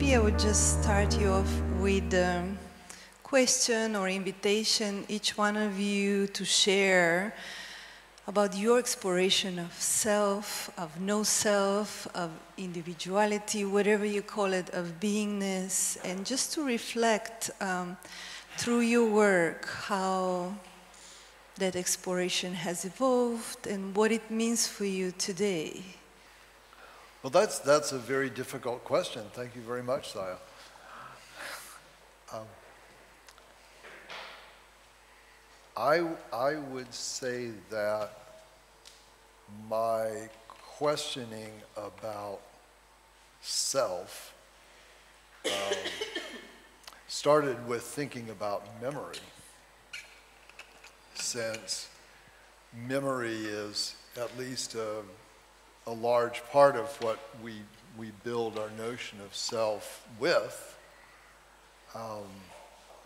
maybe I would just start you off with a question or invitation, each one of you to share about your exploration of self, of no self, of individuality, whatever you call it, of beingness, and just to reflect through your work how that exploration has evolved and what it means for you today. Well, that's a very difficult question. Thank you very much, Saya. I would say that my questioning about self started with thinking about memory, since memory is at least a large part of what we build our notion of self with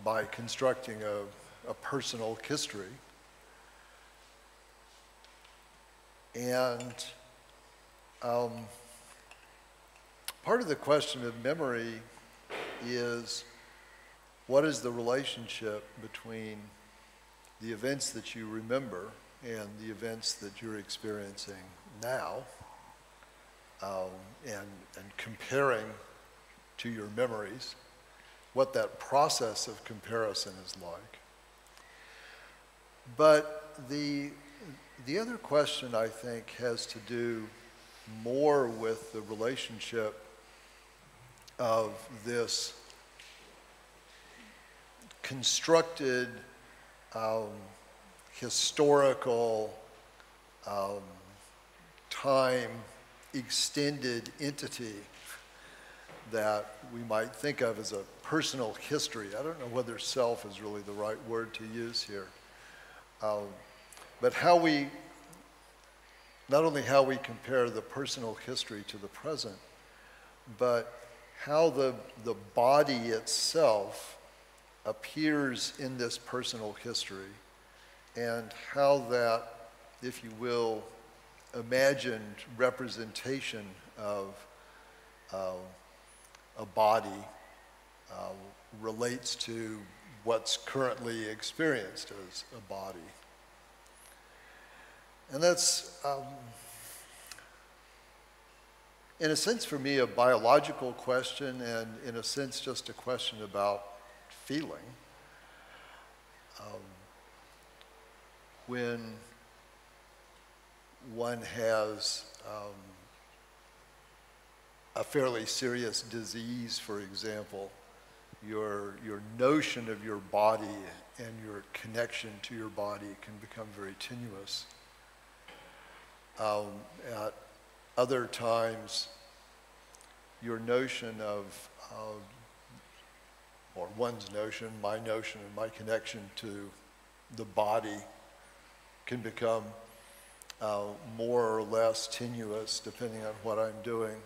by constructing a personal history. And part of the question of memory is, what is the relationship between the events that you remember and the events that you're experiencing now, and comparing to your memories, what that process of comparison is like. But the other question, I think, has to do more with the relationship of this constructed historical time extended entity that we might think of as a personal history. I don't know whether self is really the right word to use here. But not only how we compare the personal history to the present, but how the body itself appears in this personal history, and how that, if you will, imagined representation of a body relates to what's currently experienced as a body. And that's, in a sense for me, a biological question, and in a sense just a question about feeling. When one has a fairly serious disease, for example, your notion of your body and your connection to your body can become very tenuous. At other times, your notion of, or one's notion, my notion, and my connection to the body can become more or less tenuous depending on what I'm doing.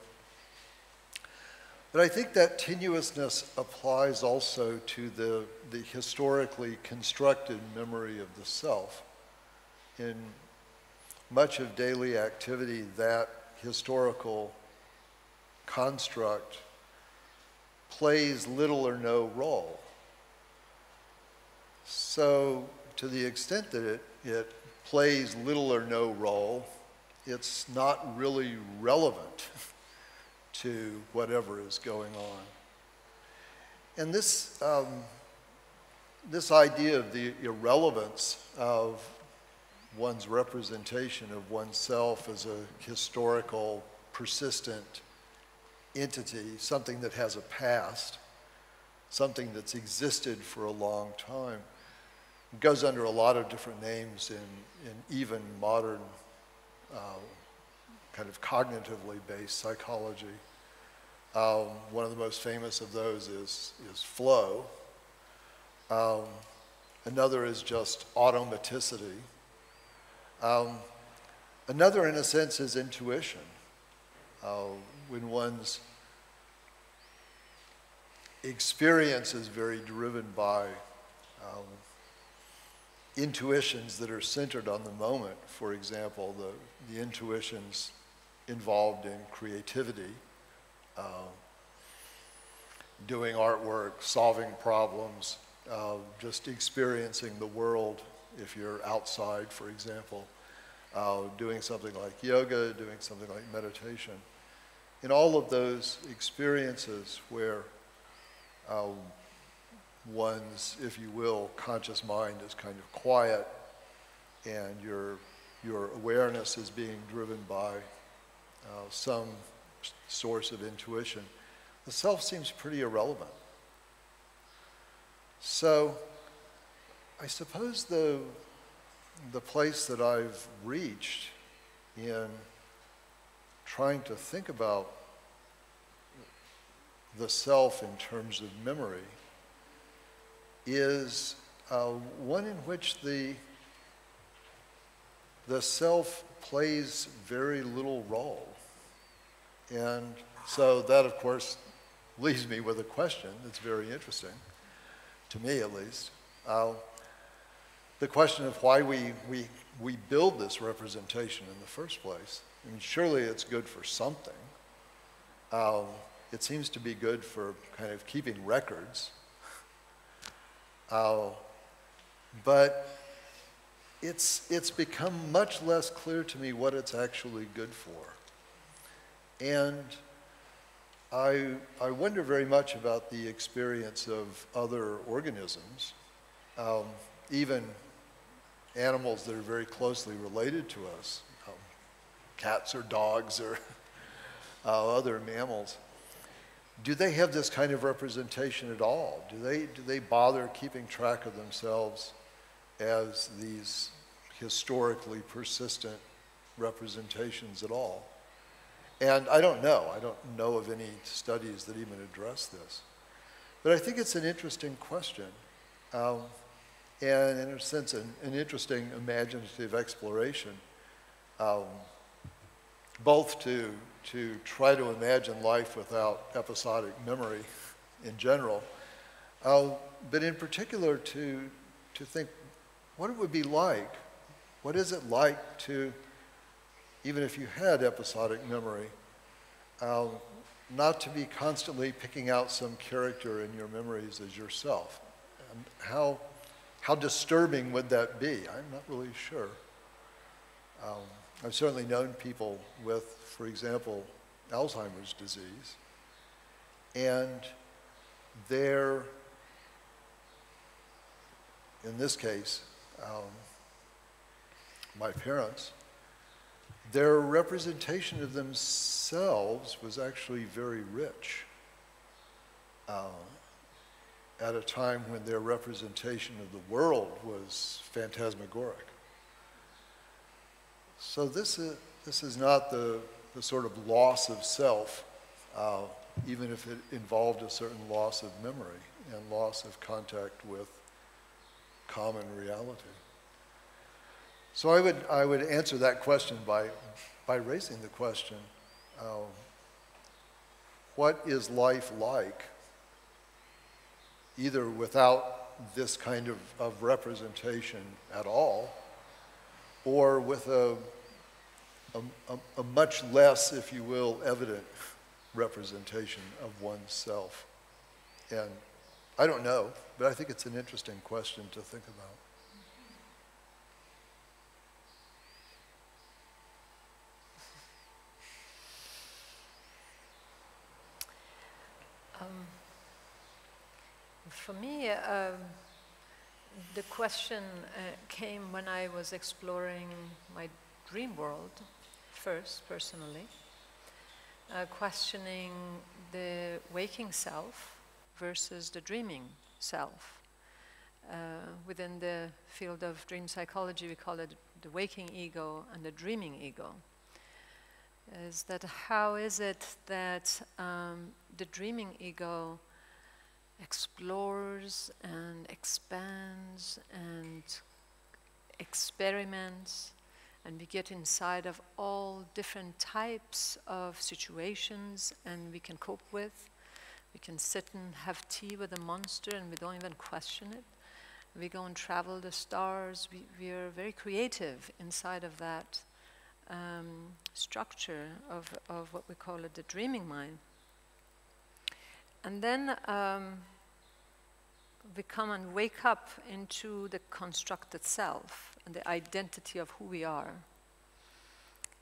But I think that tenuousness applies also to the historically constructed memory of the self. In much of daily activity, that historical construct plays little or no role. So to the extent that it plays little or no role, it's not really relevant to whatever is going on. And this idea of the irrelevance of one's representation of oneself as a historical, persistent entity, something that has a past, something that's existed for a long time, goes under a lot of different names in even modern kind of cognitively based psychology. One of the most famous of those is flow. Another is just automaticity. Another, in a sense, is intuition. When one's experience is very driven by intuitions that are centered on the moment. For example, the intuitions involved in creativity, doing artwork, solving problems, just experiencing the world if you're outside, for example, doing something like yoga, doing something like meditation. In all of those experiences where one's, if you will, conscious mind is kind of quiet and your awareness is being driven by some source of intuition, the self seems pretty irrelevant. So I suppose the place that I've reached in trying to think about the self in terms of memory is one in which the self plays very little role. And so that, of course, leaves me with a question that's very interesting, to me at least. The question of why we build this representation in the first place. I mean, surely it's good for something. It seems to be good for kind of keeping records. But it's become much less clear to me what it's actually good for. And I wonder very much about the experience of other organisms, even animals that are very closely related to us, cats or dogs or other mammals. Do they have this kind of representation at all? Do they bother keeping track of themselves as these historically persistent representations at all? And I don't know. I don't know of any studies that even address this. But I think it's an interesting question. And in a sense, an interesting imaginative exploration, both to try to imagine life without episodic memory in general, but in particular to think what it would be like. What is it like to, even if you had episodic memory, not to be constantly picking out some character in your memories as yourself? And how disturbing would that be? I'm not really sure. I've certainly known people with, for example, Alzheimer's disease, and they're, in this case, my parents, their representation of themselves was actually very rich at a time when their representation of the world was phantasmagoric. So this is not the sort of loss of self, even if it involved a certain loss of memory and loss of contact with common reality. So I would answer that question by raising the question, what is life like, either without this kind of representation at all, or with a much less, if you will, evident representation of oneself? And I don't know, but I think it's an interesting question to think about. For me, the question came when I was exploring my dream world first, personally, questioning the waking self versus the dreaming self. Within the field of dream psychology, we call it the waking ego and the dreaming ego. Is that how is it that the dreaming ego explores and expands and experiments, and we get inside of all different types of situations and we can cope with. We can sit and have tea with a monster and we don't even question it. We go and travel the stars. We are very creative inside of that structure of what we call it the dreaming mind. And then we come and wake up into the constructed self and the identity of who we are.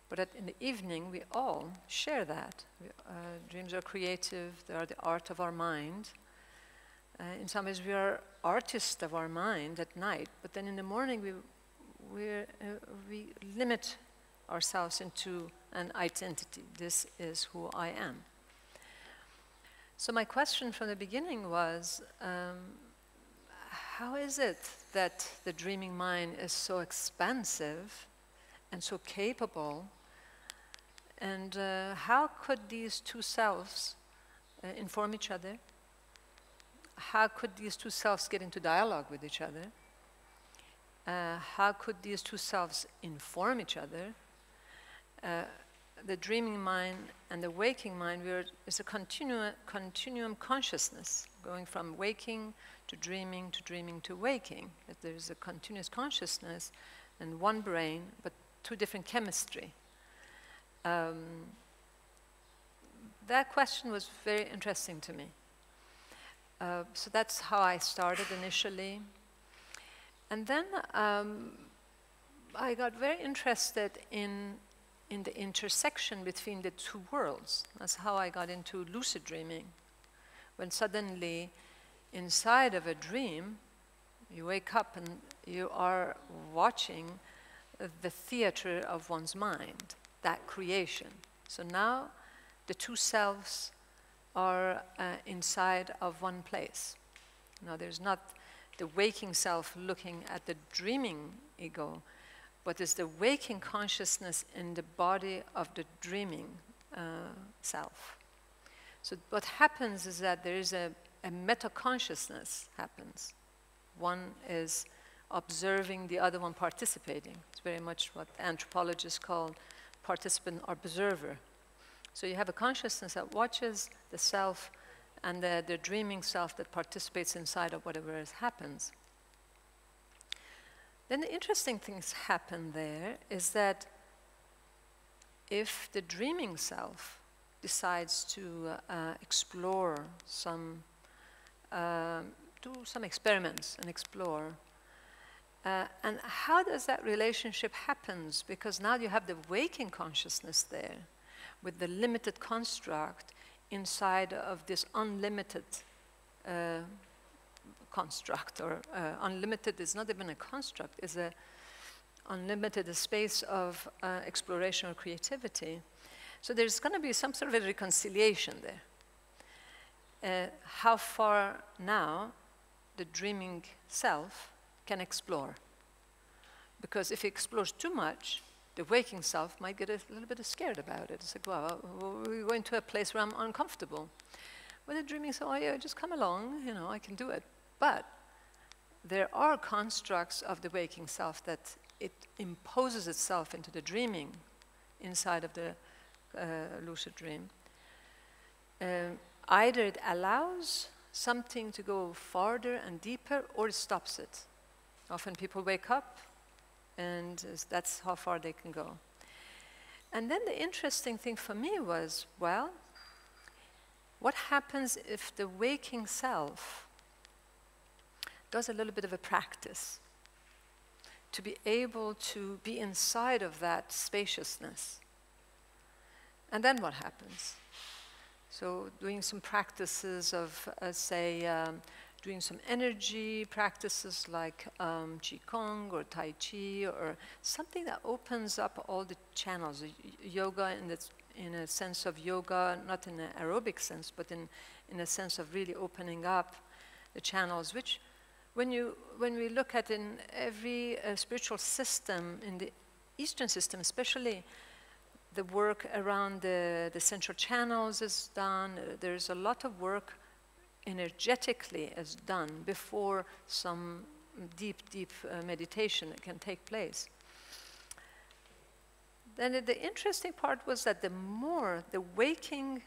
But in the evening, we all share that. Dreams are creative, they are the art of our mind. In some ways, we are artists of our mind at night, but then in the morning, we limit ourselves into an identity. This is who I am. So my question from the beginning was, how is it that the dreaming mind is so expansive and so capable? And how could these two selves inform each other? How could these two selves get into dialogue with each other? How could these two selves inform each other? The dreaming mind and the waking mind is a continuum consciousness, going from waking to dreaming to waking. That there is a continuous consciousness and one brain, but two different chemistry. That question was very interesting to me. So that's how I started initially. And then I got very interested in the intersection between the two worlds. That's how I got into lucid dreaming. When suddenly, inside of a dream, you wake up and you are watching the theater of one's mind, that creation. So now the two selves are inside of one place. Now there's not the waking self looking at the dreaming ego, but it's the waking consciousness in the body of the dreaming self. So what happens is that there is a meta-consciousness happens. One is observing, the other one participating. It's very much what anthropologists call participant-observer. So you have a consciousness that watches the self and the dreaming self that participates inside of whatever happens. Then the interesting things happen there is that if the dreaming self decides to explore do some experiments and explore, and how does that relationship happens? Because now you have the waking consciousness there with the limited construct inside of this unlimited construct, or unlimited is not even a construct, is a unlimited space of exploration or creativity. So there's going to be some sort of a reconciliation there. How far now the dreaming self can explore. Because if it explores too much, the waking self might get a little bit scared about it. It's like, well, we're going to a place where I'm uncomfortable. But the dreaming self, oh yeah, just come along, you know, I can do it. But there are constructs of the waking self that it imposes itself into the dreaming inside of the lucid dream. Either it allows something to go farther and deeper, or it stops it. Often people wake up, and that's how far they can go. And then the interesting thing for me was, well, what happens if the waking self does a little bit of a practice to be able to be inside of that spaciousness? And then what happens? So doing some practices of, say, doing some energy practices like Qigong or Tai Chi, or something that opens up all the channels. Yoga in a sense of yoga, not in an aerobic sense, but in a sense of really opening up the channels, which when we look at in every spiritual system, in the Eastern system especially, the work around the central channels is done. There's a lot of work energetically is done before some deep meditation can take place. Then the interesting part was that the more the waking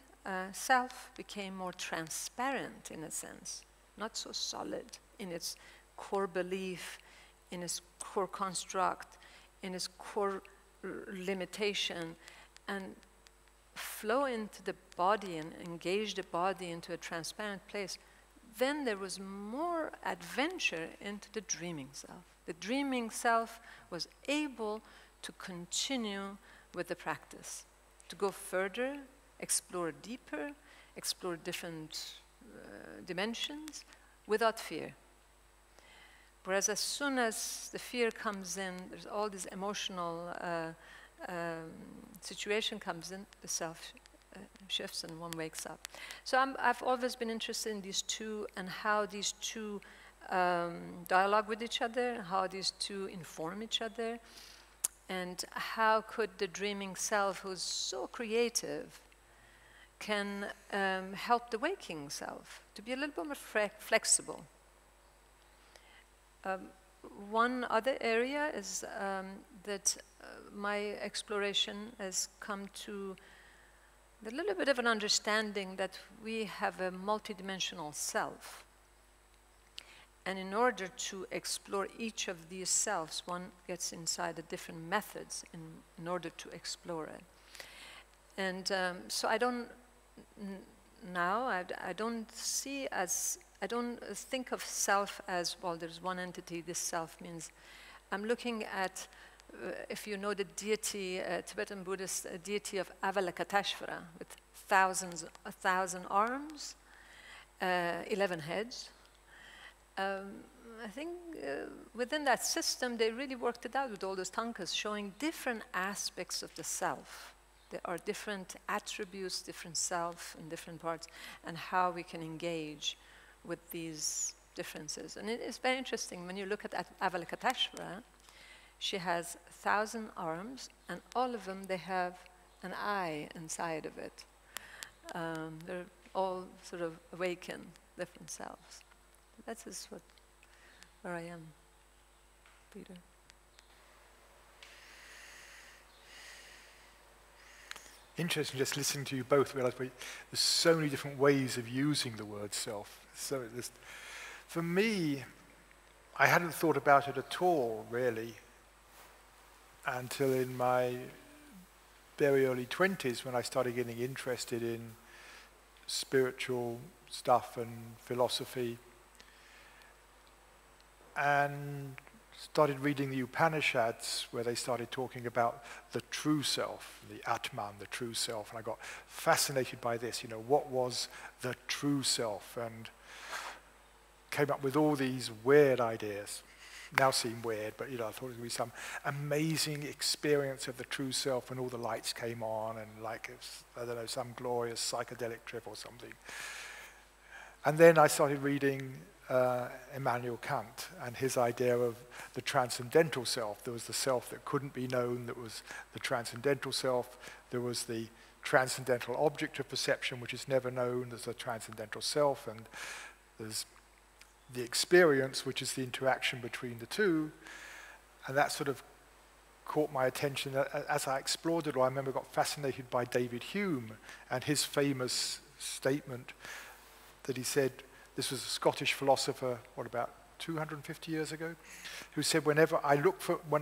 self became more transparent in a sense, not so solid in its core belief, in its core construct, in its core limitation, and flow into the body and engage the body into a transparent place, then there was more adventure into the dreaming self. The dreaming self was able to continue with the practice, to go further, explore deeper, explore different dimensions without fear. Whereas as soon as the fear comes in, there's all this emotional situation comes in, the self shifts and one wakes up. So I've always been interested in these two and how these two dialogue with each other, how these two inform each other, and how could the dreaming self, who's so creative, can help the waking self to be a little bit more flexible. One other area is that my exploration has come to a little bit of an understanding that we have a multidimensional self. And in order to explore each of these selves, one gets inside the different methods in order to explore it. And so I don't think of self as, well, there's one entity, this self means, I'm looking at, if you know the deity, Tibetan Buddhist deity of Avalokiteshvara, with 1,000 arms, 11 heads. I think within that system, they really worked it out with all those tankas, showing different aspects of the self. There are different attributes, different self in different parts, and how we can engage with these differences. And it is very interesting when you look at Avalokiteshvara. She has 1,000 arms, and all of them, they have an eye inside of it. They're all sort of awaken different selves. That's just where I am, Peter. Interesting, just listening to you both, realize there's so many different ways of using the word self. So for me, I hadn't thought about it at all, really, until in my very early 20s when I started getting interested in spiritual stuff and philosophy, and started reading the Upanishads, where they started talking about the true self, the Atman, the true self, and I got fascinated by this, what was the true self, and came up with all these weird ideas. Now seem weird, but I thought it would be some amazing experience of the true self when all the lights came on and some glorious psychedelic trip or something. And then I started reading Immanuel Kant and his idea of the transcendental self. There was the self that couldn't be known, that was the transcendental self. There was the transcendental object of perception, which is never known. There's the transcendental self, and there's the experience, which is the interaction between the two. And that sort of caught my attention. As I explored it, I remember I got fascinated by David Hume and his famous statement that he said, this was a Scottish philosopher, about 250 years ago, who said, when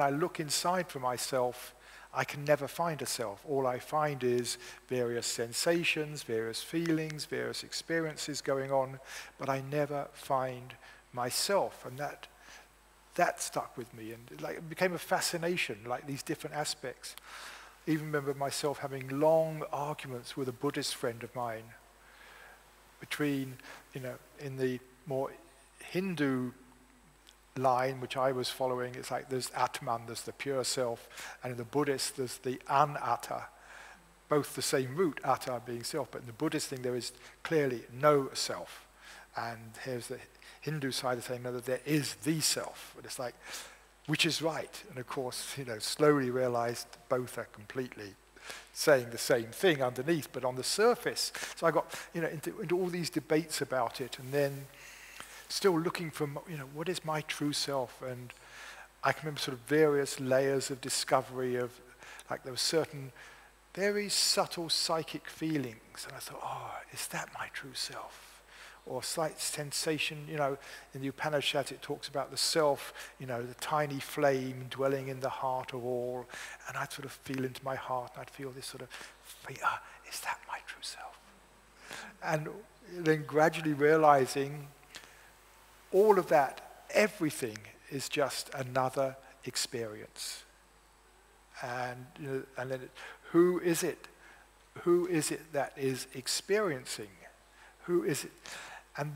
I look inside for myself, I can never find a self. All I find is various sensations, various feelings, various experiences going on, but I never find myself. And that stuck with me, and it became a fascination, these different aspects. I even remember myself having long arguments with a Buddhist friend of mine between, in the more Hindu line, which I was following, it's like there's Atman, there's the pure self, and in the Buddhist, there's the anatta, both the same root, atta being self, but in the Buddhist thing, there is clearly no self. And here's the Hindu side of saying, no, that there is the self. But it's like, which is right? And of course, slowly realized both are completely saying the same thing underneath, but on the surface. So I got into all these debates about it, and then still looking for what is my true self. And I can remember sort of various layers of discovery of, there were certain very subtle psychic feelings, and I thought, is that my true self? Or slight sensation, in the Upanishads it talks about the self, the tiny flame dwelling in the heart of all, and I'd sort of feel into my heart, and I'd feel this sort of, is that my true self? And then gradually realizing all of that, everything is just another experience. And, and then who is it? Who is it that is experiencing? Who is it? And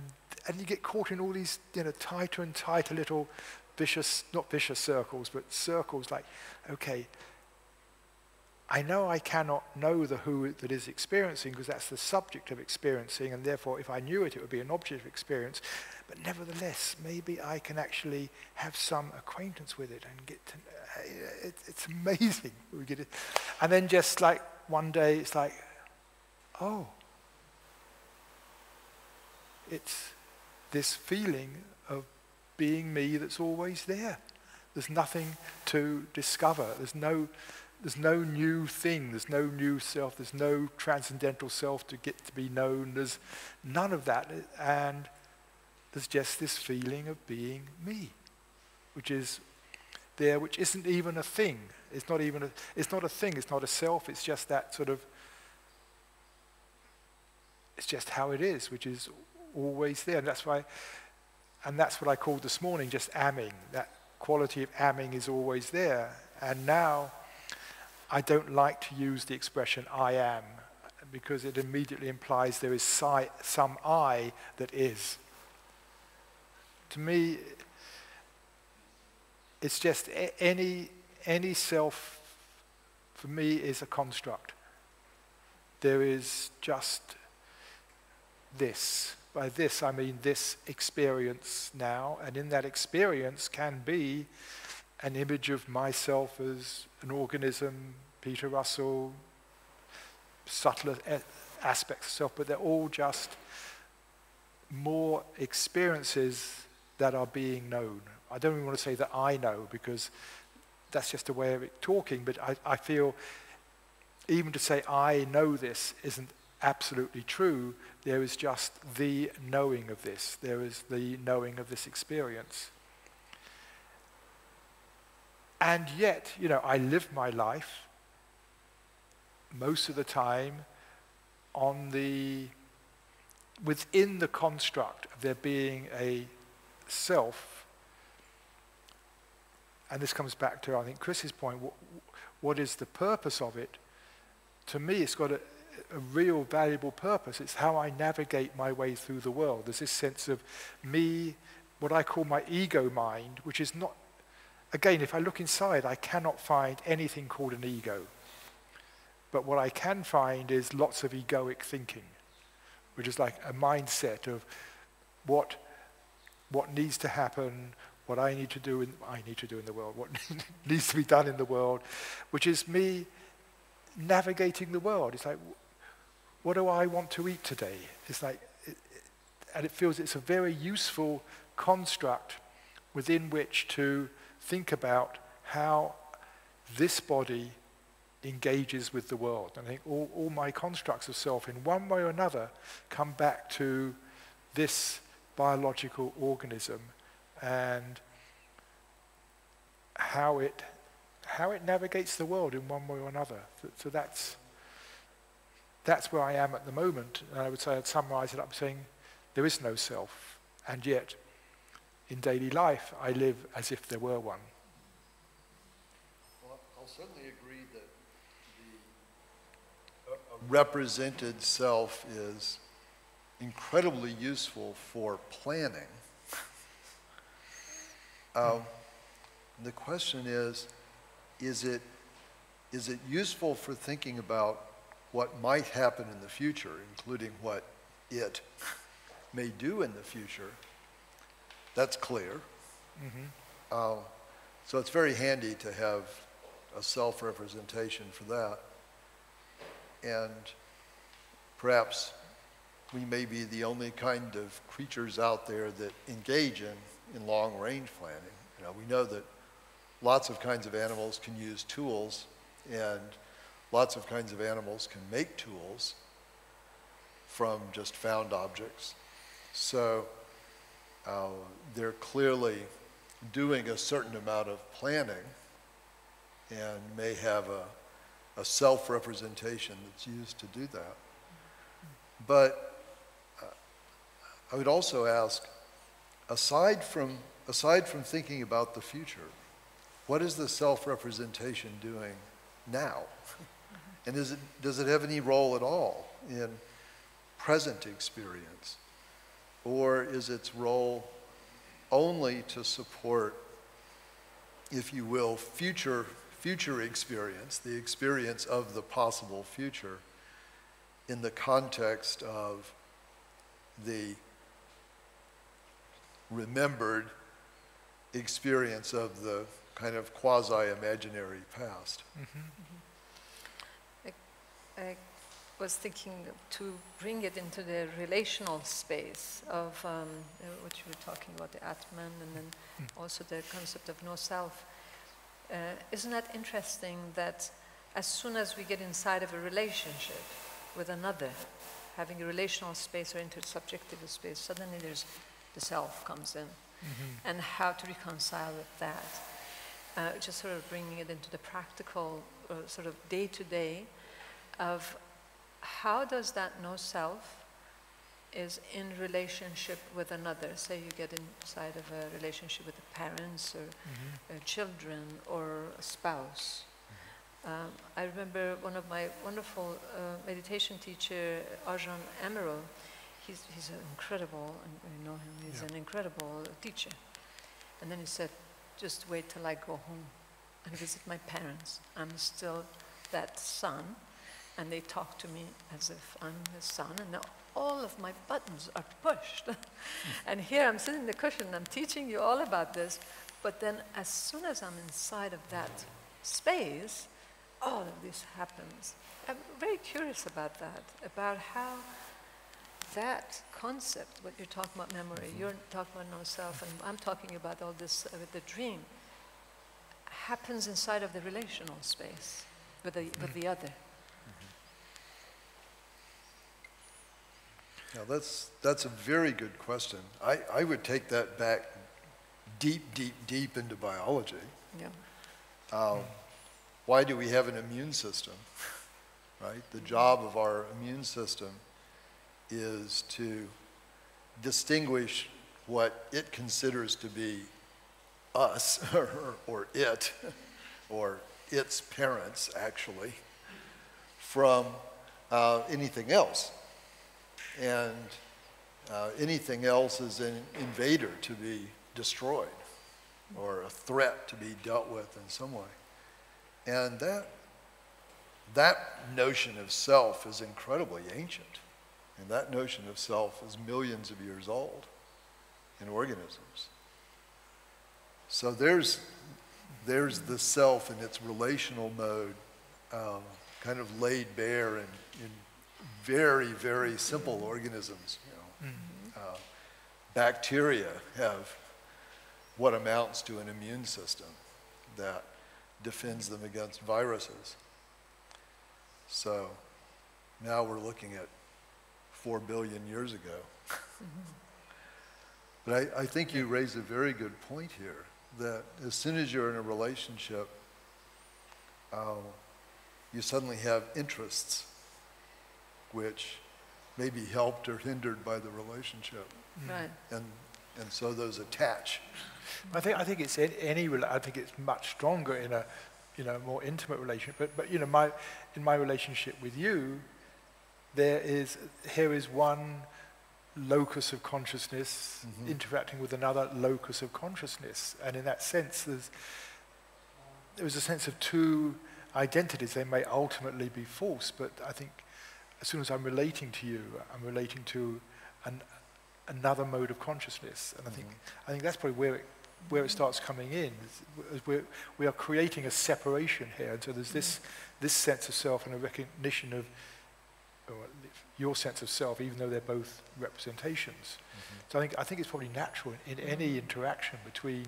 you get caught in all these, tighter and tighter little vicious, not vicious circles, but circles like, okay, I know I cannot know the who that is experiencing because that's the subject of experiencing, and therefore if I knew it, it would be an object of experience. But nevertheless, maybe I can actually have some acquaintance with it and get to, it's amazing. We get it. And then just like one day, it's like, oh, it's this feeling of being me that's always there. There's nothing to discover. There's no new thing. There's no new self. There's no transcendental self to get to be known. There's none of that. And there's just this feeling of being me, which is there, which isn't even a thing. It's not a thing. It's not a self. It's just that sort of, it's just how it is, which is always there. And that's what I called this morning just amming. That quality of amming is always there. And now I don't like to use the expression I am, because it immediately implies there is some I that is. To me, it's just any self, for me, is a construct. There is just this. By this, I mean this experience now, and in that experience can be an image of myself as an organism, Peter Russell, subtler aspects of self, but they're all just more experiences that are being known. I don't even want to say that I know, because that's just a way of it talking, but I feel even to say I know this isn't absolutely true. There is just the knowing of this. There is the knowing of this experience. And yet, I live my life most of the time within the construct of there being a self. And this comes back to, I think, Chris's point, what is the purpose of it? To me, it's got a real valuable purpose. It's how I navigate my way through the world. There's this sense of me, what I call my ego mind, which is not, again, if I look inside, I cannot find anything called an ego. But what I can find is lots of egoic thinking, which is like a mindset of what needs to happen, what I need to do in the world, what needs to be done in the world, which is me navigating the world. It's like, what do I want to eat today? It's like, and it feels it's a very useful construct within which to think about how this body engages with the world. And I think all my constructs of self, in one way or another, come back to this biological organism and how it navigates the world in one way or another. So that's where I am at the moment. And I would say I'd summarize it up saying there is no self, and yet in daily life I live as if there were one. Well, I'll certainly agree that a represented self is incredibly useful for planning. The question is it useful for thinking about what might happen in the future, including what it may do in the future? That's clear. Mm-hmm. So it's very handy to have a self-representation for that. And perhaps we may be the only kind of creatures out there that engage in long-range planning. We know that lots of kinds of animals can use tools, and lots of kinds of animals can make tools from just found objects. So they're clearly doing a certain amount of planning and may have a self-representation that's used to do that. But I would also ask, aside from thinking about the future, what is the self-representation doing now? And does it have any role at all in present experience? Or is its role only to support, if you will, future experience, the experience of the possible future in the context of the remembered experience of the kind of quasi-imaginary past? I was thinking to bring it into the relational space of what you were talking about, the Atman, and then also the concept of no self. Isn't that interesting that as soon as we get inside of a relationship with another, having a relational space or intersubjective space, suddenly there's the self comes in, and how to reconcile with that. Just sort of bringing it into the practical sort of day-to-day of how does that no self is in relationship with another. Say you get inside of a relationship with the parents or children or a spouse. I remember one of my wonderful meditation teacher, Ajahn Amaro. He's an incredible, and you know him, he's an incredible teacher. And then he said, just wait till I go home and visit my parents. I'm still that son, and they talk to me as if I'm his son, and now all of my buttons are pushed. And here I'm sitting in the cushion, and I'm teaching you all about this, but then as soon as I'm inside of that space, all of this happens. I'm very curious about that, about how that concept, what you're talking about memory, you're talking about no self, and I'm talking about all this with the dream, happens inside of the relational space with the other. Now that's a very good question. I would take that back deep into biology. Yeah. Why do we have an immune system, right? The job of our immune system is to distinguish what it considers to be us, or it, or its parents, actually, from anything else. And anything else is an invader to be destroyed, or a threat to be dealt with in some way. And that notion of self is incredibly ancient. And that notion of self is millions of years old in organisms. So there's the self in its relational mode, kind of laid bare in very, very simple organisms. You know. Bacteria have what amounts to an immune system that defends them against viruses. So now we're looking at 4 billion years ago. But I think you raise a very good point here, that as soon as you're in a relationship, you suddenly have interests which may be helped or hindered by the relationship. Right. And so those attach. I think it's I think it's much stronger in a more intimate relationship. But you know, in my relationship with you, here is one locus of consciousness interacting with another locus of consciousness, and in that sense, there was a sense of two identities. They may ultimately be false, but I think as soon as I'm relating to you, I'm relating to another mode of consciousness, and I think that's probably where it starts coming in. We are creating a separation here, and so there's this sense of self and a recognition of your sense of self, even though they're both representations. So I think it's probably natural in any interaction between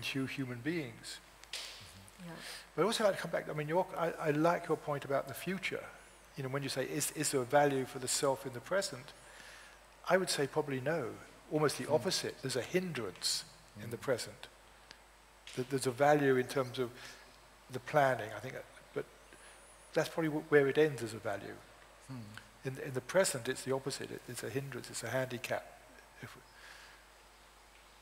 two human beings. Yeah. But I also like to come back. I mean, I like your point about the future. You know, when you say is there a value for the self in the present? I would say probably no. Almost the opposite. There's a hindrance in the present. There's a value in terms of the planning, I think, but that's probably where it ends as a value. In the present, it's the opposite. It's a hindrance, it's a handicap.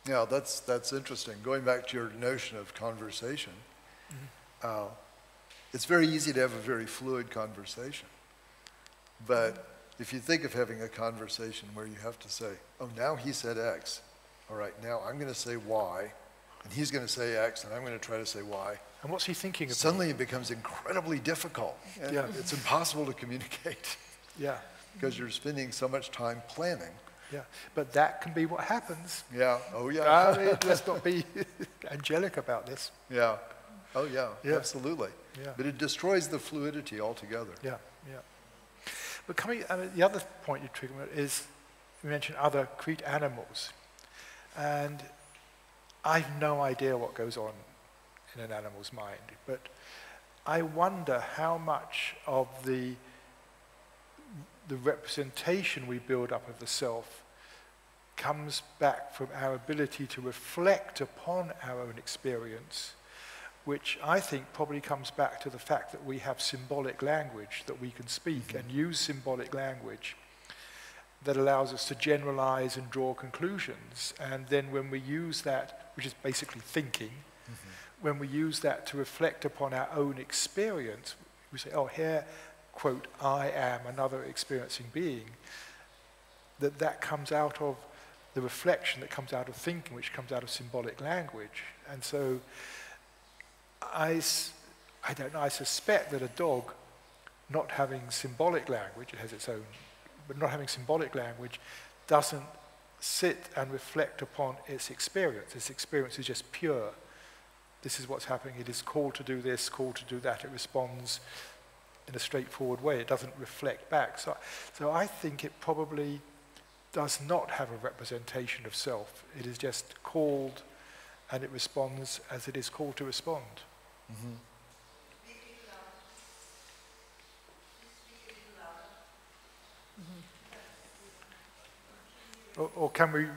Yeah, that's interesting. Going back to your notion of conversation, it's very easy to have a very fluid conversation. But if you think of having a conversation where you have to say, oh, now he said X. All right, now I'm going to say Y, and he's going to say X, and I'm going to try to say Y. And what's he thinking about? Suddenly it becomes incredibly difficult. And Yeah. it's impossible to communicate Yeah, because you're spending so much time planning. yeah. But that can be what happens. Yeah, oh yeah. Let's not be angelic about this. Yeah, oh yeah, Yeah. absolutely. Yeah. But it destroys the fluidity altogether. Yeah, yeah. But the other point you triggered is, you mentioned other animals. And I've no idea what goes on in an animal's mind, but I wonder how much of the representation we build up of the self comes back from our ability to reflect upon our own experience, which I think probably comes back to the fact that we have symbolic language, that we can speak and use symbolic language that allows us to generalize and draw conclusions. And then when we use that, which is basically thinking, when we use that to reflect upon our own experience, we say, oh, here, quote, I am another experiencing being, that comes out of the reflection that comes out of thinking, which comes out of symbolic language. And so I don't know, I suspect that a dog not having symbolic language, it has its own, but not having symbolic language doesn't sit and reflect upon its experience. Its experience is just pure. This is what's happening. It is called to do this, called to do that. It responds in a straightforward way. It doesn't reflect back. So I think it probably does not have a representation of self. It is just called, and it responds as it is called to respond. Or can we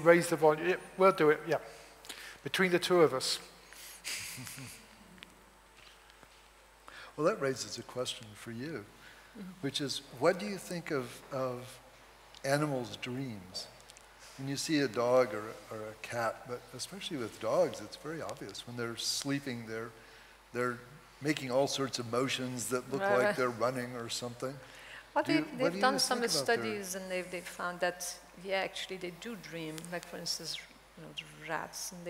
raise the volume? Yeah, we'll do it, yeah. Between the two of us. Well, that raises a question for you, which is, what do you think of animals' dreams? When you see a dog or a cat, but especially with dogs, it's very obvious. When they're sleeping, they're making all sorts of motions that look like they're running or something. Well, they've done some think about studies, and they've found that, yeah, actually they do dream. Like, for instance, the rats, and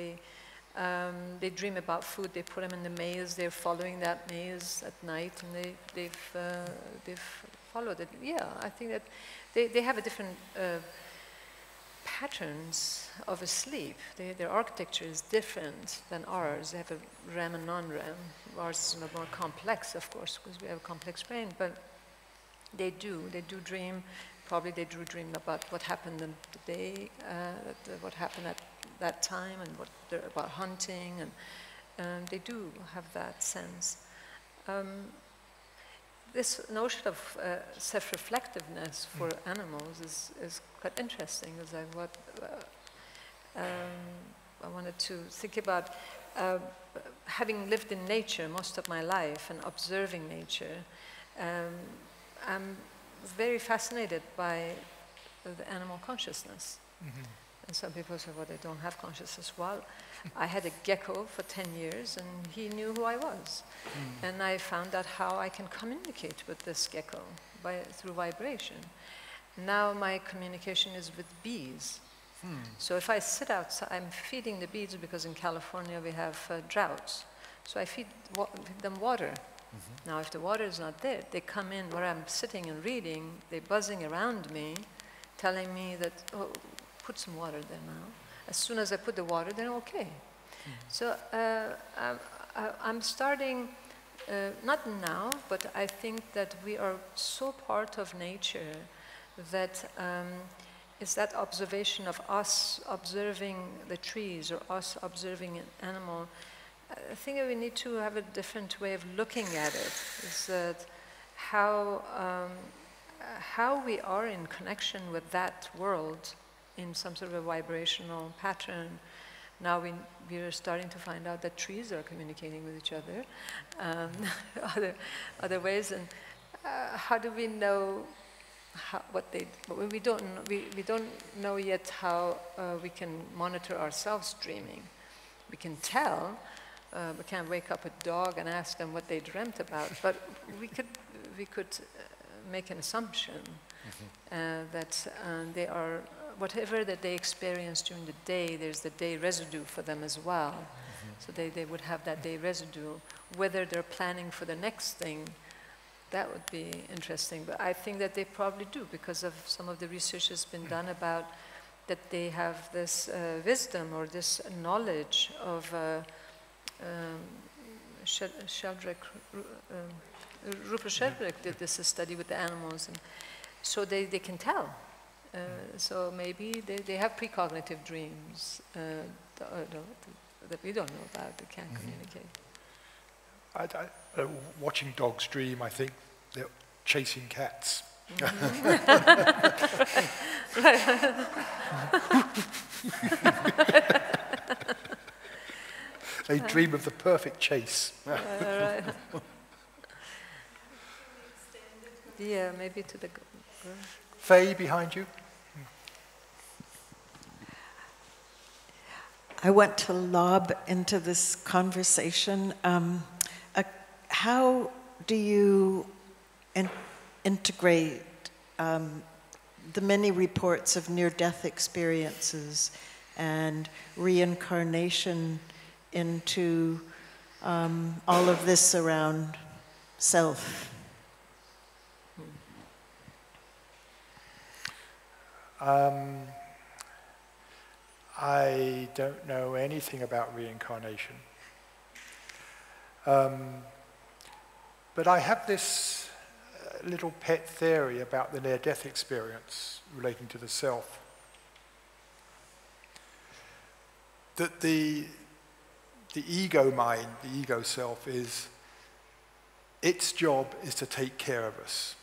they dream about food. They put them in the maze. They're following that maze at night, and they've followed it. Yeah, I think that they have a different patterns of a sleep. Their architecture is different than ours. They have a REM and non-REM. Ours is a lot more complex, of course, because we have a complex brain, but they do dream. Probably they do dream about what happened in the day, what happened at that time, and what they're about hunting, and they do have that sense. This notion of self-reflectiveness for animals is quite interesting, as I wanted to think about having lived in nature most of my life and observing nature. I'm very fascinated by the animal consciousness. And some people say, well, they don't have consciousness. Well, I had a gecko for 10 years, and he knew who I was. And I found out how I can communicate with this gecko through vibration. Now my communication is with bees. So if I sit outside, I'm feeding the bees because in California we have droughts. So I feed them water. Now if the water is not there, they come in where I'm sitting and reading, they're buzzing around me, telling me that, oh, put some water there now. As soon as I put the water, they're okay. So I'm starting, not now, but I think that we are so part of nature that it's that observation of us observing the trees or us observing an animal. I think that we need to have a different way of looking at it. Is that how we are in connection with that world in some sort of a vibrational pattern Now we're starting to find out that trees are communicating with each other, other ways. And how do we know we don't know yet how we can monitor ourselves dreaming. We can tell. We can't wake up a dog and ask them what they dreamt about, but we could make an assumption that they are, whatever that they experience during the day, there's the day residue for them as well. So they would have that day residue. Whether they're planning for the next thing, that would be interesting. But I think that they probably do, because of some of the research that's been done about that they have this wisdom or this knowledge of Rupert Sheldrake did this study with the animals, and so they can tell. So maybe they have precognitive dreams that we don't know about, they can't communicate. Watching dogs dream, I think they're chasing cats. They dream of the perfect chase. Right. Yeah, maybe to the girl. Faye, behind you. I want to lob into this conversation. How do you integrate the many reports of near-death experiences and reincarnation into all of this around self? I don't know anything about reincarnation. But I have this little pet theory about the near-death experience relating to the self. That the ego mind, the ego self, its job is to take care of us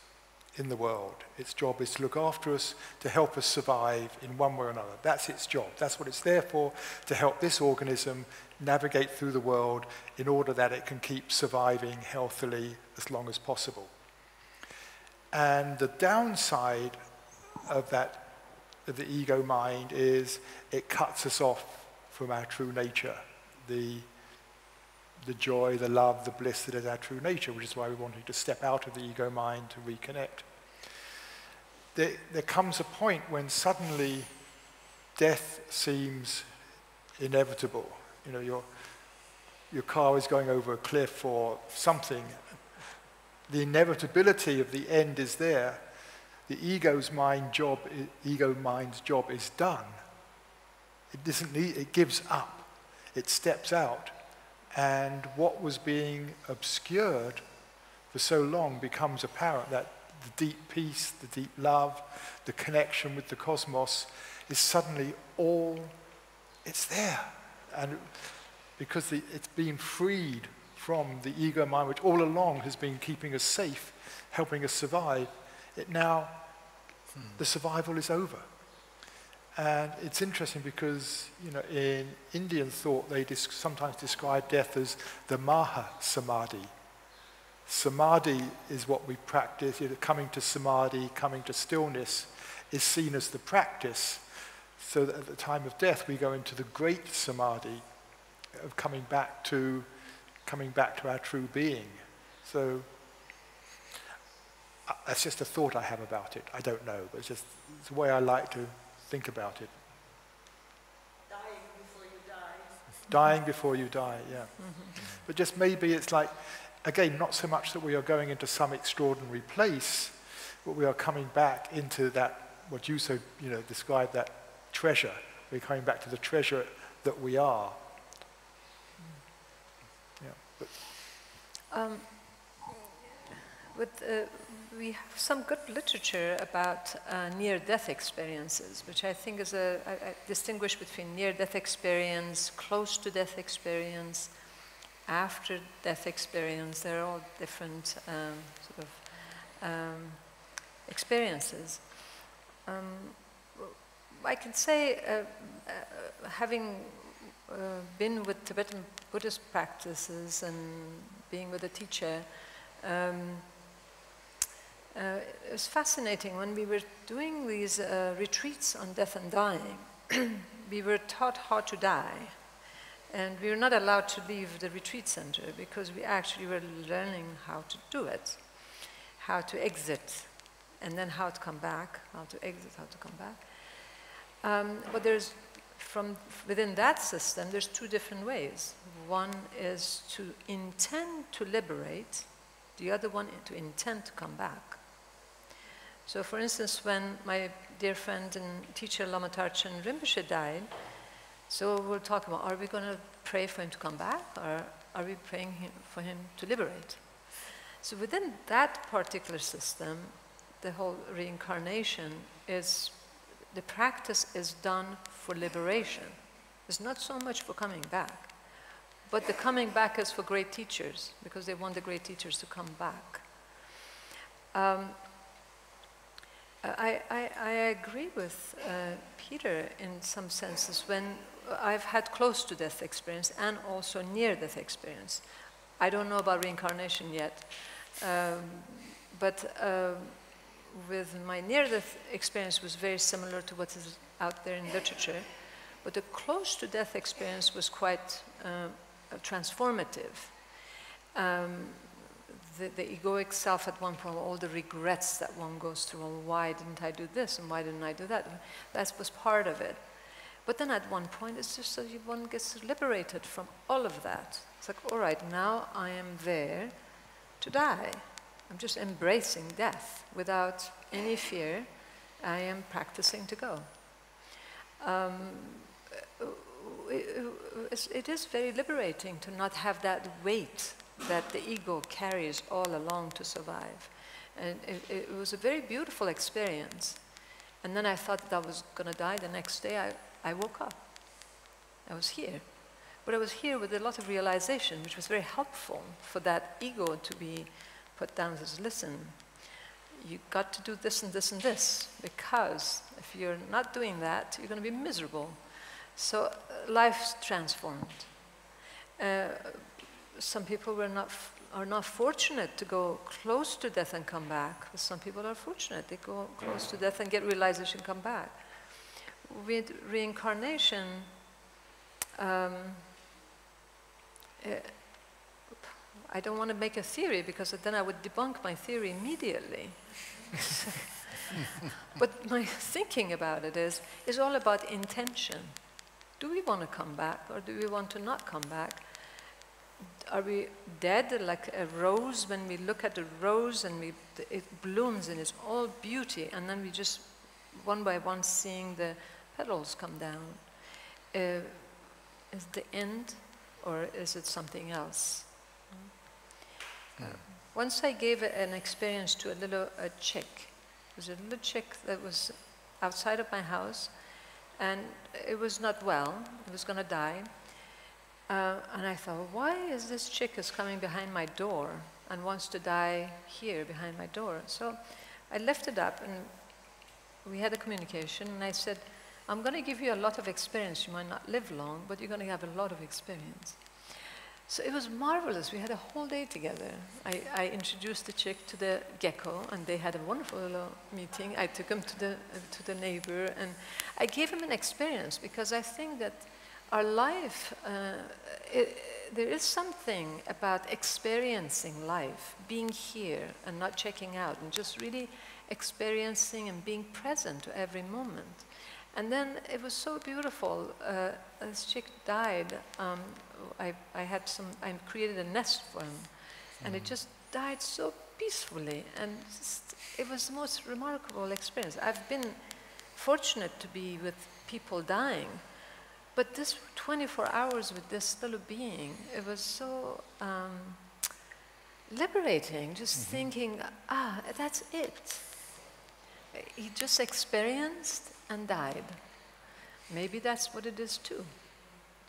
in the world. Its job is to look after us, to help us survive in one way or another. That's its job. That's what it's there for, to help this organism navigate through the world in order that it can keep surviving healthily as long as possible. And the downside of the ego mind is it cuts us off from our true nature, the joy, the love, the bliss that is our true nature, which is why we wanted to step out of the ego mind to reconnect. There comes a point when suddenly death seems inevitable. You know, your car is going over a cliff or something. The inevitability of the end is there. The ego mind's job is done. It doesn't need. It gives up. It steps out, and what was being obscured for so long becomes apparent. That the deep peace, the deep love, the connection with the cosmos is suddenly it's there. And because it's being freed from the ego mind, which all along has been keeping us safe, helping us survive, the survival is over. And it's interesting because, you know, in Indian thought, they sometimes describe death as the Maha Samadhi. Samadhi is what we practice. Coming to samadhi, coming to stillness, is seen as the practice. So that at the time of death, we go into the great samadhi of coming back to our true being. So that's just a thought I have about it. I don't know, but it's the way I like to think about it. Dying before you die. Dying before you die, yeah. Mm-hmm. But just maybe it's like, again, not so much that we are going into some extraordinary place, but we are coming back into that, what you so described, that treasure. We're coming back to the treasure that we are. Yeah. We have some good literature about near-death experiences, which I think is I distinguish between near-death experience, close-to-death experience, after-death experience. They're all different experiences. I can say, having been with Tibetan Buddhist practices and being with a teacher, it was fascinating. When we were doing these retreats on death and dying, we were taught how to die. And we were not allowed to leave the retreat center because we actually were learning how to do it, how to exit, and then how to come back, how to exit, how to come back. But there's, from within that system, there's two different ways. One is to intend to liberate, the other one to intend to come back. So for instance, when my dear friend and teacher Lama Tarchen Rinpoche died, so we'll talk about, are we going to pray for him to come back, or are we praying for him to liberate? So within that particular system, the whole reincarnation is, the practice is done for liberation. It's not so much for coming back, but the coming back is for great teachers, because they want the great teachers to come back. I agree with Peter in some senses. When I've had close to death experience and also near death experience. I don't know about reincarnation yet, but with my near death experience was very similar to what is out there in literature, but the close to death experience was quite transformative. The egoic self at one point, all the regrets that one goes through, well, why didn't I do this and why didn't I do that? That was part of it. But then at one point, it's just that one gets liberated from all of that. It's like, all right, now I am there to die. I'm just embracing death without any fear. I am practicing to go. It is very liberating to not have that weight that the ego carries all along to survive. And it was a very beautiful experience. And then I thought that I was going to die. The next day, I woke up. I was here. But I was here with a lot of realization, which was very helpful for that ego to be put down as, listen, you got to do this and this and this, because if you're not doing that, you're going to be miserable. So life's transformed. Some people are not fortunate to go close to death and come back. Some people are fortunate. They go close to death and get realization and come back. With reincarnation, I don't want to make a theory, because then I would debunk my theory immediately. But my thinking about it is all about intention. Do we want to come back, or do we want to not come back? Are we dead like a rose? When we look at the rose and it blooms in its all beauty, and then we just one by one seeing the petals come down. Is the end, or is it something else? Once I gave an experience to a chick. It was a little chick that was outside of my house, and it was not well. It was going to die. And I thought, why is this chick is coming behind my door and wants to die here behind my door? So I lifted up, and we had a communication, and I said, I'm going to give you a lot of experience. You might not live long, but you're going to have a lot of experience. So it was marvelous. We had a whole day together. I introduced the chick to the gecko, and they had a wonderful little meeting. I took him to the neighbor, and I gave him an experience, because I think that our life, there is something about experiencing life, being here and not checking out, and just really experiencing and being present to every moment. And then it was so beautiful. This chick died. I created a nest for him, and it just died so peacefully. And it was the most remarkable experience. I've been fortunate to be with people dying, but this 24 hours with this little being, it was so liberating, just thinking, that's it. He just experienced and died. Maybe that's what it is too,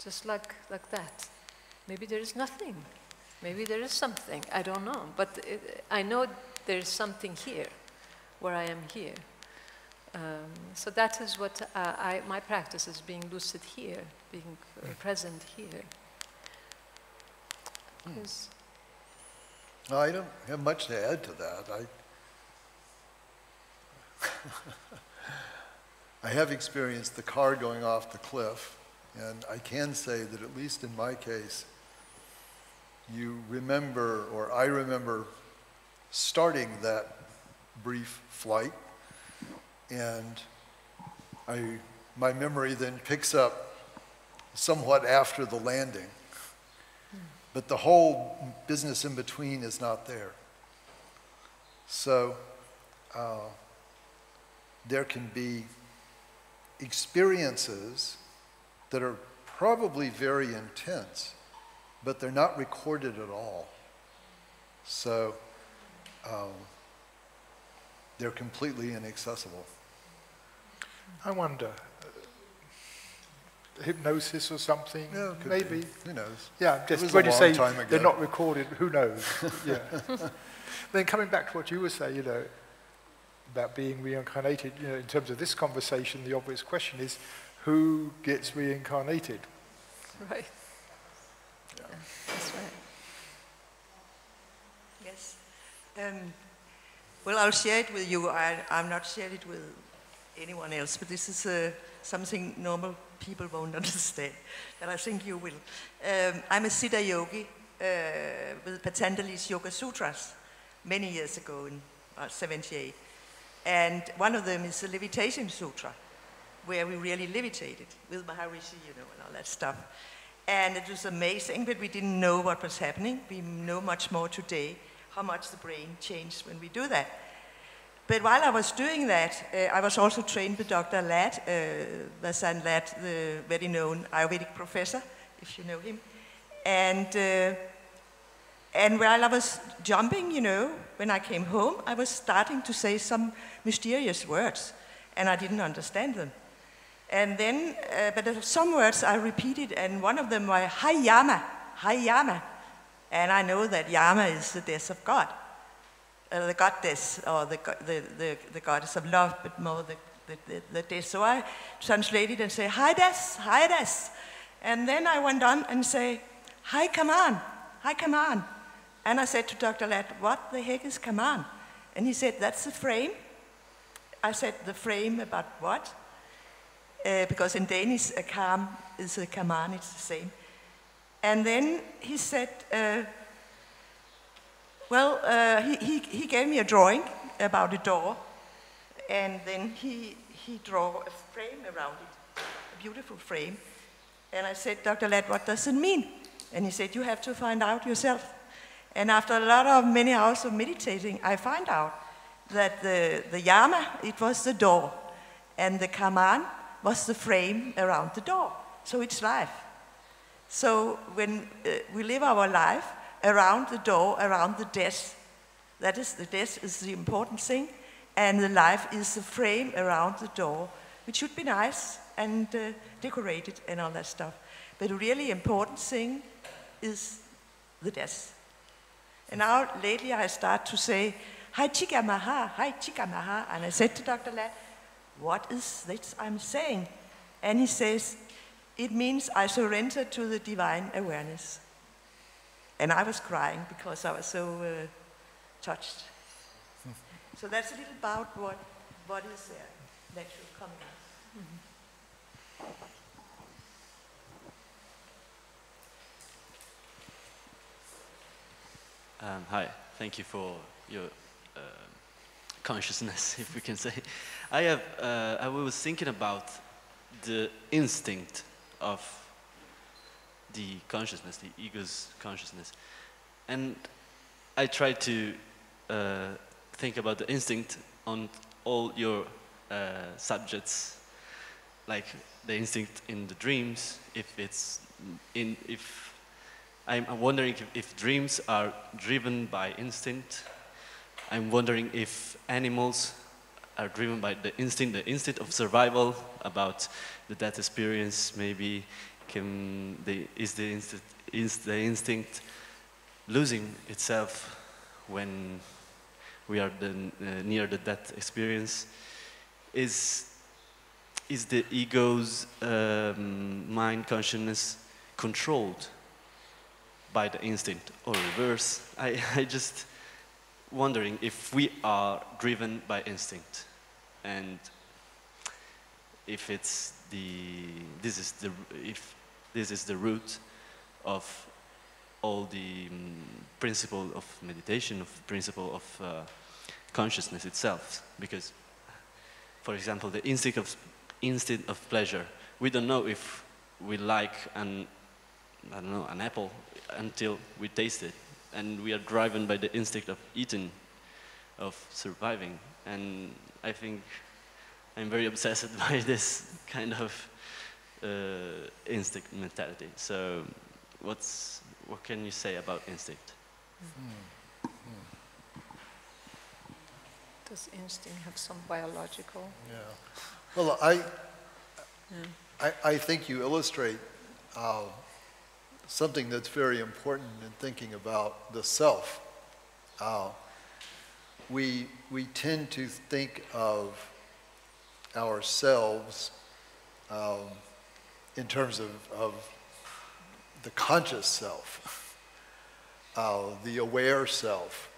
just like that. Maybe there is nothing. Maybe there is something. I don't know, but I know there is something here, where I am here. So that is what my practice is, being lucid here, being present here. I don't have much to add to that. I have experienced the car going off the cliff, and I can say that at least in my case, you remember, or I remember starting that brief flight, and my memory then picks up somewhat after the landing. But the whole business in between is not there. So there can be experiences that are probably very intense, but they're not recorded at all. So they're completely inaccessible. I wonder, hypnosis or something? Yeah, could maybe. be. Who knows? Yeah, just when you say they're not recorded, who knows? Yeah. Then coming back to what you were saying, about being reincarnated, in terms of this conversation, the obvious question is, who gets reincarnated? Right. Yeah. That's right. Yes. Well, I'll share it with you. I'm not sharing it with anyone else, but this is something normal people won't understand, and I think you will. I'm a Siddha yogi with Patanjali's Yoga Sutras many years ago, in 78. And one of them is the Levitation Sutra, where we really levitated with Maharishi, and all that stuff. And it was amazing, but we didn't know what was happening. We know much more today, how much the brain changed when we do that. But while I was doing that, I was also trained with Dr. Ladd, Vasan Ladd, the very known Ayurvedic professor, if you know him. And while I was jumping, when I came home, I was starting to say some mysterious words, and I didn't understand them. And then, but there were some words I repeated, and one of them was Hai Yama, Hai Yama. And I know that Yama is the death of God. The goddess, or the goddess of love, but more the death. So I translated and say, hi des, hi des. And then I went on and say, hi Kaman, hi Kaman. And I said to Dr. Ladd, what the heck is Kaman? And he said, that's the frame. I said, the frame about what? Because in Danish, a kam is a Kaman, it's the same. And then he said, he gave me a drawing about a door, and then he drew a frame around it, a beautiful frame. And I said, Dr. Ladd, what does it mean? And he said, you have to find out yourself. And after many hours of meditating, I found out that the Yama, it was the door, and the Kaman was the frame around the door. So it's life. So when we live our life around the door, around the death, that is, the death is the important thing, and the life is the frame around the door, which should be nice and decorated and all that stuff. But the really important thing is the death. And now lately I start to say, Hai Chika Maha, Hai Chika Maha. And I said to Dr. Ladd, what is this I'm saying? And he says, it means I surrender to the divine awareness. And I was crying because I was so touched. So that's a little about what is there that should come out. Mm-hmm. Hi, thank you for your consciousness, if we can say. I was thinking about the instinct of the consciousness, the ego's consciousness. And I tried to think about the instinct on all your subjects, like the instinct in the dreams, if I'm wondering if dreams are driven by instinct. I'm wondering if animals are driven by the instinct of survival, about the death experience. Maybe is the instinct losing itself when we are near the death experience? is the ego's mind consciousness controlled by the instinct or reverse? I just wondering if we are driven by instinct, and if it's if this is the root of all the principle of meditation, of principle of consciousness itself. Because, for example, the instinct of pleasure, we don't know if we like an apple until we taste it, and we are driven by the instinct of eating, of surviving. And I think I'm very obsessed by this kind of instinct mentality. So what can you say about instinct? Does instinct have some biological? Yeah. Well, I think you illustrate something that's very important in thinking about the self. We tend to think of ourselves in terms of the conscious self, the aware self,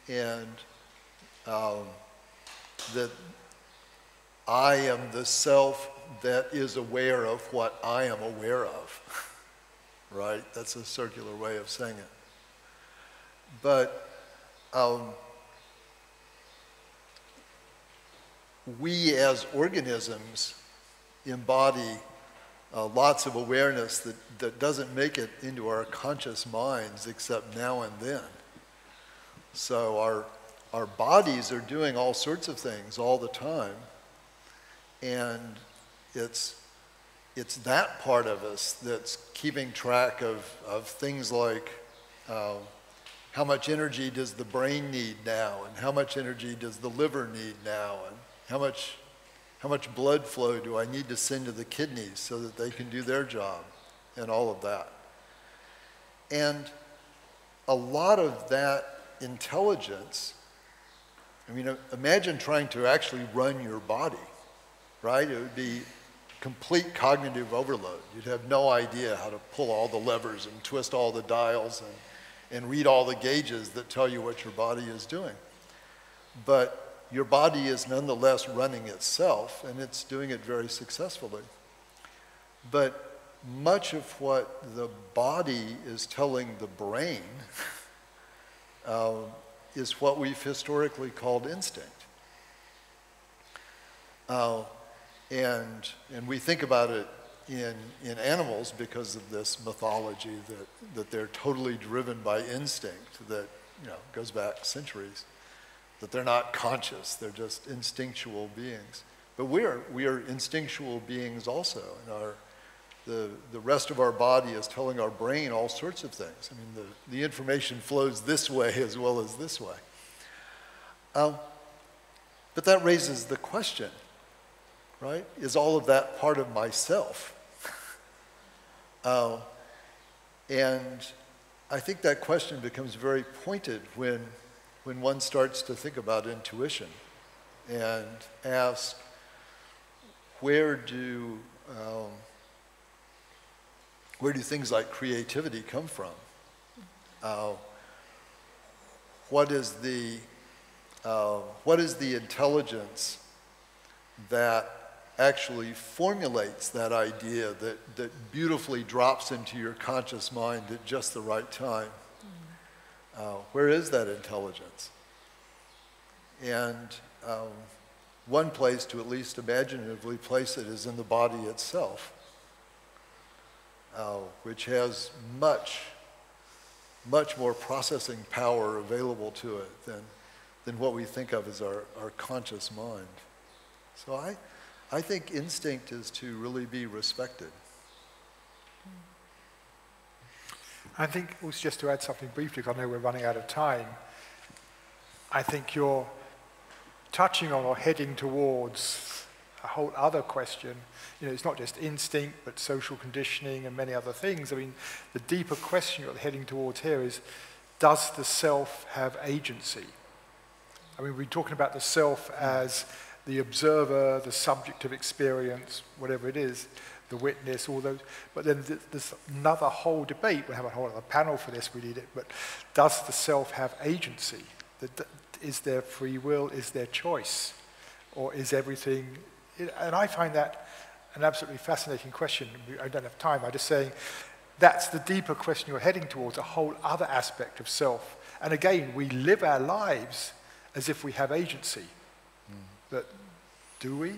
and that I am the self that is aware of what I am aware of, right? That's a circular way of saying it. But we as organisms embody lots of awareness that doesn't make it into our conscious minds except now and then. So our bodies are doing all sorts of things all the time, and it's that part of us that's keeping track of things like how much energy does the brain need now, and how much energy does the liver need now, and how much blood flow do I need to send to the kidneys so that they can do their job, and all of that. And a lot of that intelligence, I mean, imagine trying to actually run your body, right? It would be complete cognitive overload. You'd have no idea how to pull all the levers and twist all the dials and read all the gauges that tell you what your body is doing. But your body is nonetheless running itself, and it's doing it very successfully. But much of what the body is telling the brain is what we've historically called instinct. And we think about it in animals because of this mythology that they're totally driven by instinct that goes back centuries, that they're not conscious, they're just instinctual beings. But we are instinctual beings also, and the rest of our body is telling our brain all sorts of things. I mean, the information flows this way as well as this way. But that raises the question, right? Is all of that part of myself? And I think that question becomes very pointed when one starts to think about intuition and ask, where do things like creativity come from? What is the intelligence that actually formulates that idea that beautifully drops into your conscious mind at just the right time? Where is that intelligence? And one place to at least imaginatively place it is in the body itself, which has much more processing power available to it than what we think of as our conscious mind. So I think instinct is to really be respected. I think, also just to add something briefly, because I know we're running out of time, I think you're touching on or heading towards a whole other question. It's not just instinct, but social conditioning and many other things. I mean, the deeper question you're heading towards here is, does the self have agency? I mean, we're talking about the self as the observer, the subject of experience, whatever it is, the witness, all those. But then there's another whole debate. We'll have a whole other panel for this, we need it. But does the self have agency? Is there free will? Is there choice? Or is everything... And I find that an absolutely fascinating question. I don't have time. I'm just saying that's the deeper question you're heading towards, a whole other aspect of self. And again, we live our lives as if we have agency. But do we?